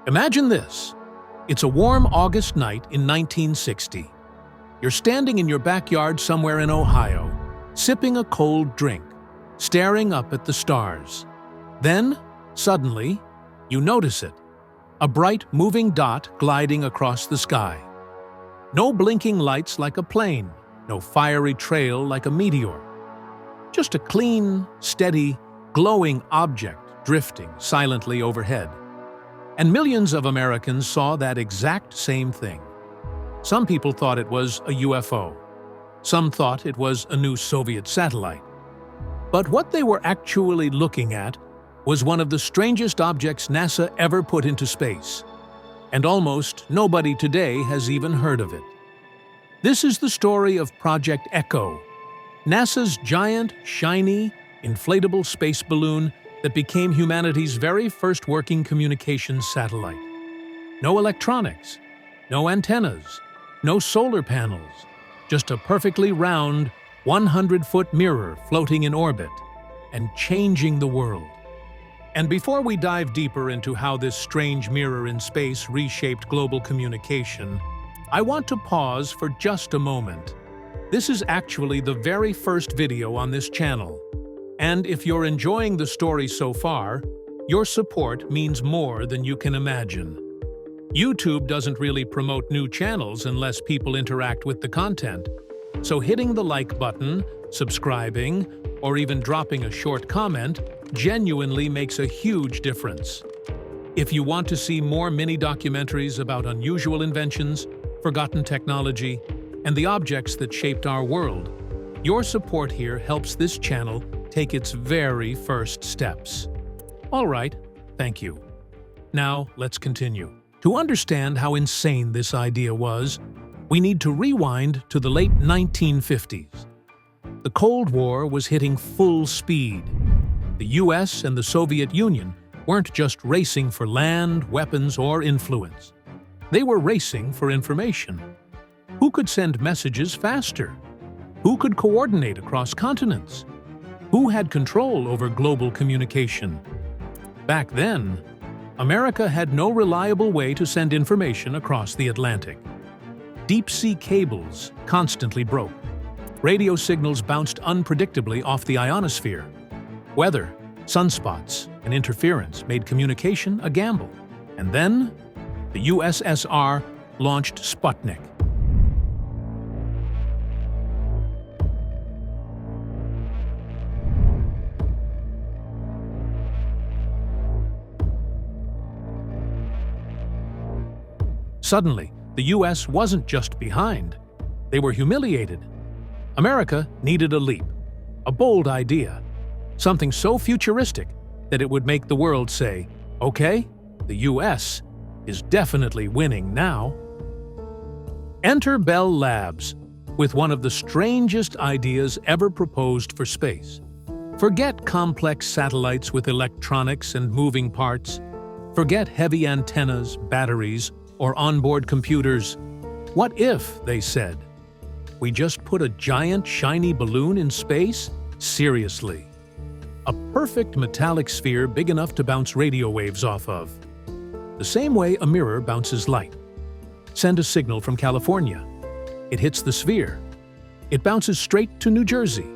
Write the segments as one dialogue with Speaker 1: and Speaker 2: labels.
Speaker 1: Imagine this. It's a warm August night in 1960. You're standing in your backyard somewhere in Ohio, sipping a cold drink, staring up at the stars. Then, suddenly, you notice it. A bright, moving dot gliding across the sky. No blinking lights like a plane, no fiery trail like a meteor. Just a clean, steady, glowing object drifting silently overhead. And millions of Americans saw that exact same thing. Some people thought it was a UFO. Some thought it was a new Soviet satellite. But what they were actually looking at was one of the strangest objects NASA ever put into space. And almost nobody today has even heard of it. This is the story of Project Echo, NASA's giant, shiny, inflatable space balloon that became humanity's very first working communications satellite. No electronics, no antennas, no solar panels, just a perfectly round, 100-foot mirror floating in orbit and changing the world. And before we dive deeper into how this strange mirror in space reshaped global communication, I want to pause for just a moment. This is actually the very first video on this channel. And if you're enjoying the story so far, your support means more than you can imagine. YouTube doesn't really promote new channels unless people interact with the content. So hitting the like button, subscribing, or even dropping a short comment genuinely makes a huge difference. If you want to see more mini-documentaries about unusual inventions, forgotten technology, and the objects that shaped our world, your support here helps this channel take its very first steps. All right, thank you. Now, let's continue. To understand how insane this idea was, we need to rewind to the late 1950s. The Cold War was hitting full speed. The US and the Soviet Union weren't just racing for land, weapons, or influence. They were racing for information. Who could send messages faster? Who could coordinate across continents? Who had control over global communication? Back then, America had no reliable way to send information across the Atlantic. Deep-sea cables constantly broke. Radio signals bounced unpredictably off the ionosphere. Weather, sunspots, and interference made communication a gamble. And then, the USSR launched Sputnik. Suddenly, the US wasn't just behind. They were humiliated. America needed a leap, a bold idea, something so futuristic that it would make the world say, okay, the US is definitely winning now. Enter Bell Labs with one of the strangest ideas ever proposed for space. Forget complex satellites with electronics and moving parts. Forget heavy antennas, batteries, or onboard computers. What if, they said, we just put a giant shiny balloon in space? Seriously. A perfect metallic sphere big enough to bounce radio waves off of. The same way a mirror bounces light. Send a signal from California. It hits the sphere. It bounces straight to New Jersey.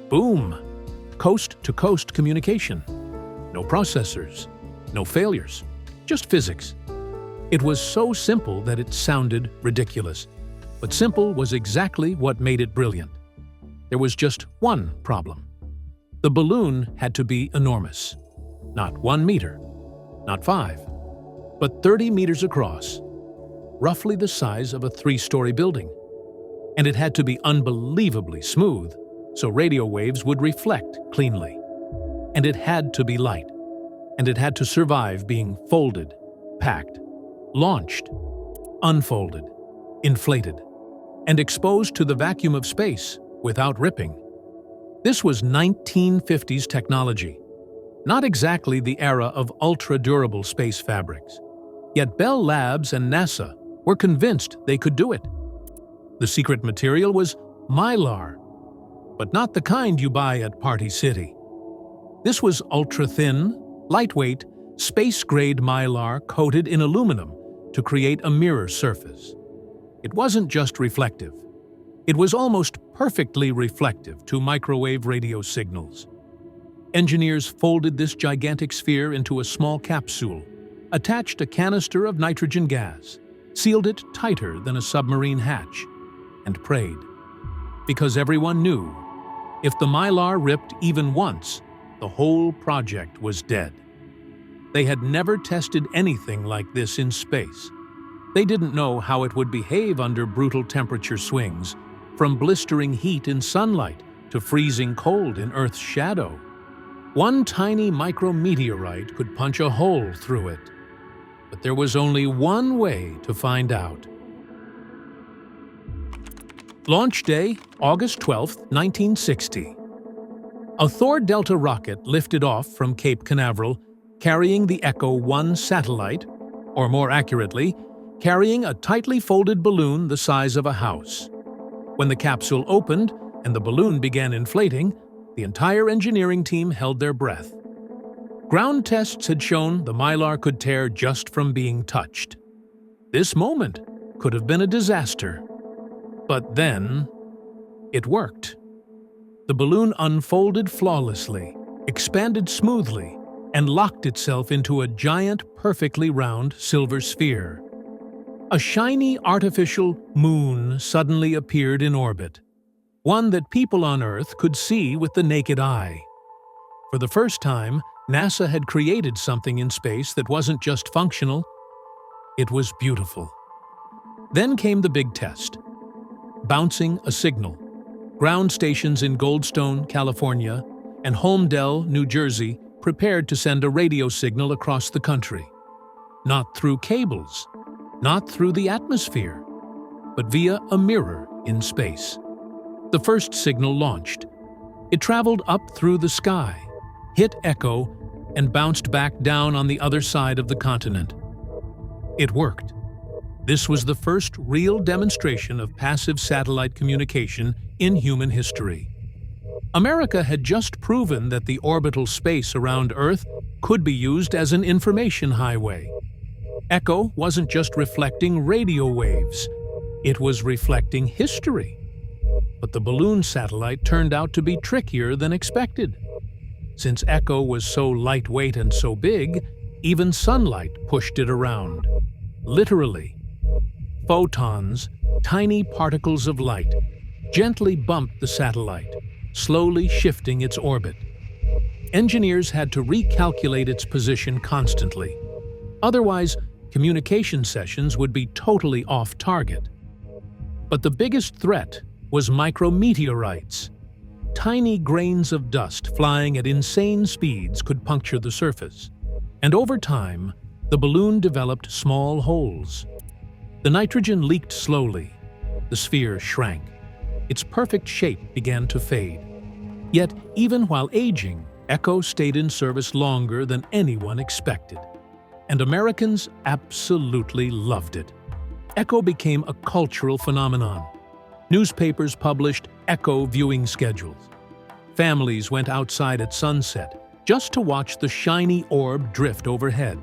Speaker 1: Boom! Coast-to-coast communication. No processors, no failures, just physics. It was so simple that it sounded ridiculous. But simple was exactly what made it brilliant. There was just one problem. The balloon had to be enormous. Not 1 meter, not 5, but 30 meters across, roughly the size of a 3-story building. And it had to be unbelievably smooth, so radio waves would reflect cleanly. And it had to be light. And it had to survive being folded, packed, launched, unfolded, inflated, and exposed to the vacuum of space without ripping. This was 1950s technology, not exactly the era of ultra-durable space fabrics. Yet Bell Labs and NASA were convinced they could do it. The secret material was mylar, but not the kind you buy at Party City. This was ultra-thin, lightweight, space-grade mylar coated in aluminum to create a mirror surface. It wasn't just reflective. It was almost perfectly reflective to microwave radio signals. Engineers folded this gigantic sphere into a small capsule, attached a canister of nitrogen gas, sealed it tighter than a submarine hatch, and prayed. Because everyone knew, if the mylar ripped even once, the whole project was dead. They had never tested anything like this in space. They didn't know how it would behave under brutal temperature swings, from blistering heat in sunlight to freezing cold in Earth's shadow. One tiny micrometeorite could punch a hole through it. But there was only one way to find out. Launch day, August 12, 1960. A Thor Delta rocket lifted off from Cape Canaveral, carrying the Echo 1 satellite, or more accurately, carrying a tightly folded balloon the size of a house. When the capsule opened and the balloon began inflating, the entire engineering team held their breath. Ground tests had shown the mylar could tear just from being touched. This moment could have been a disaster. But then, it worked. The balloon unfolded flawlessly, expanded smoothly, and locked itself into a giant, perfectly round silver sphere. A shiny artificial moon suddenly appeared in orbit, one that people on Earth could see with the naked eye. For the first time, NASA had created something in space that wasn't just functional, it was beautiful. Then came the big test. Bouncing a signal. Ground stations in Goldstone, California, and Holmdel, New Jersey, prepared to send a radio signal across the country. Not through cables, not through the atmosphere, but via a mirror in space. The first signal launched. It traveled up through the sky, hit Echo, and bounced back down on the other side of the continent. It worked. This was the first real demonstration of passive satellite communication in human history. America had just proven that the orbital space around Earth could be used as an information highway. Echo wasn't just reflecting radio waves, it was reflecting history. But the balloon satellite turned out to be trickier than expected. Since Echo was so lightweight and so big, even sunlight pushed it around. Literally. Photons, tiny particles of light, gently bumped the satellite, slowly shifting its orbit. Engineers had to recalculate its position constantly. Otherwise, communication sessions would be totally off target. But the biggest threat was micrometeorites. Tiny grains of dust flying at insane speeds could puncture the surface. And over time, the balloon developed small holes. The nitrogen leaked slowly. The sphere shrank. Its perfect shape began to fade. Yet, even while aging, Echo stayed in service longer than anyone expected. And Americans absolutely loved it. Echo became a cultural phenomenon. Newspapers published Echo viewing schedules. Families went outside at sunset just to watch the shiny orb drift overhead.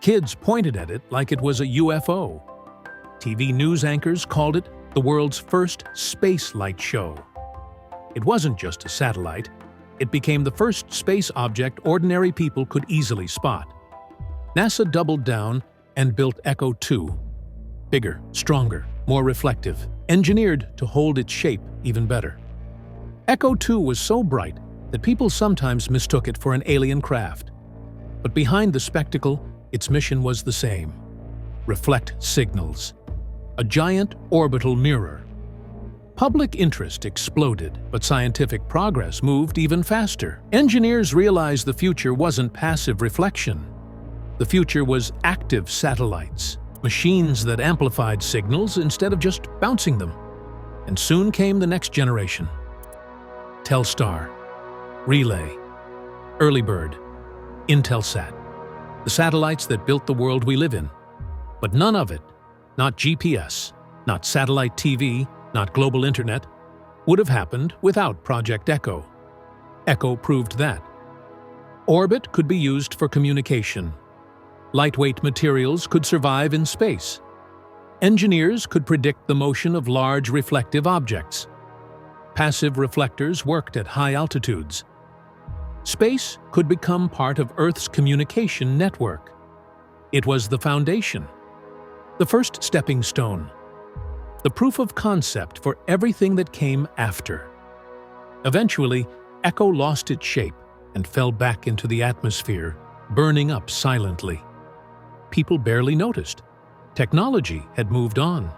Speaker 1: Kids pointed at it like it was a UFO. TV news anchors called it the world's first space light show. It wasn't just a satellite. It became the first space object ordinary people could easily spot. NASA doubled down and built Echo 2. Bigger, stronger, more reflective, engineered to hold its shape even better. Echo 2 was so bright that people sometimes mistook it for an alien craft. But behind the spectacle, its mission was the same: reflect signals. A giant orbital mirror. Public interest exploded, but scientific progress moved even faster. Engineers realized the future wasn't passive reflection. The future was active satellites, machines that amplified signals instead of just bouncing them. And soon came the next generation. Telstar, Relay, Early Bird, Intelsat, the satellites that built the world we live in. But none of it, not GPS, not satellite TV, not global internet, would have happened without Project Echo. Echo proved that. Orbit could be used for communication. Lightweight materials could survive in space. Engineers could predict the motion of large reflective objects. Passive reflectors worked at high altitudes. Space could become part of Earth's communication network. It was the foundation, the first stepping stone, the proof of concept for everything that came after. Eventually, Echo lost its shape and fell back into the atmosphere, burning up silently. People barely noticed. Technology had moved on.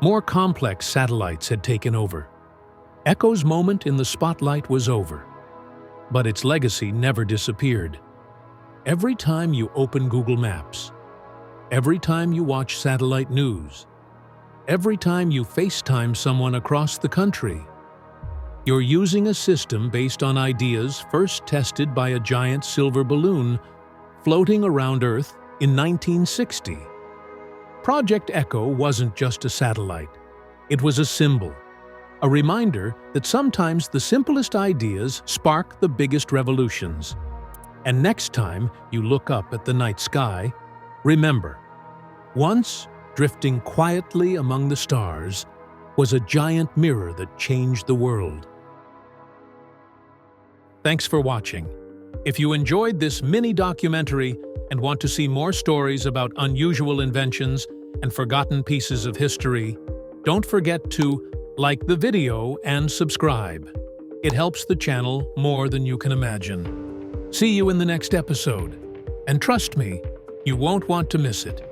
Speaker 1: More complex satellites had taken over. Echo's moment in the spotlight was over, but its legacy never disappeared. Every time you open Google Maps, every time you watch satellite news, every time you FaceTime someone across the country, you're using a system based on ideas first tested by a giant silver balloon floating around Earth in 1960. Project Echo wasn't just a satellite. It was a symbol, a reminder that sometimes the simplest ideas spark the biggest revolutions. And next time you look up at the night sky, remember, once, drifting quietly among the stars, was a giant mirror that changed the world. Thanks for watching. If you enjoyed this mini documentary and want to see more stories about unusual inventions and forgotten pieces of history, don't forget to like the video and subscribe. It helps the channel more than you can imagine. See you in the next episode. And trust me, you won't want to miss it.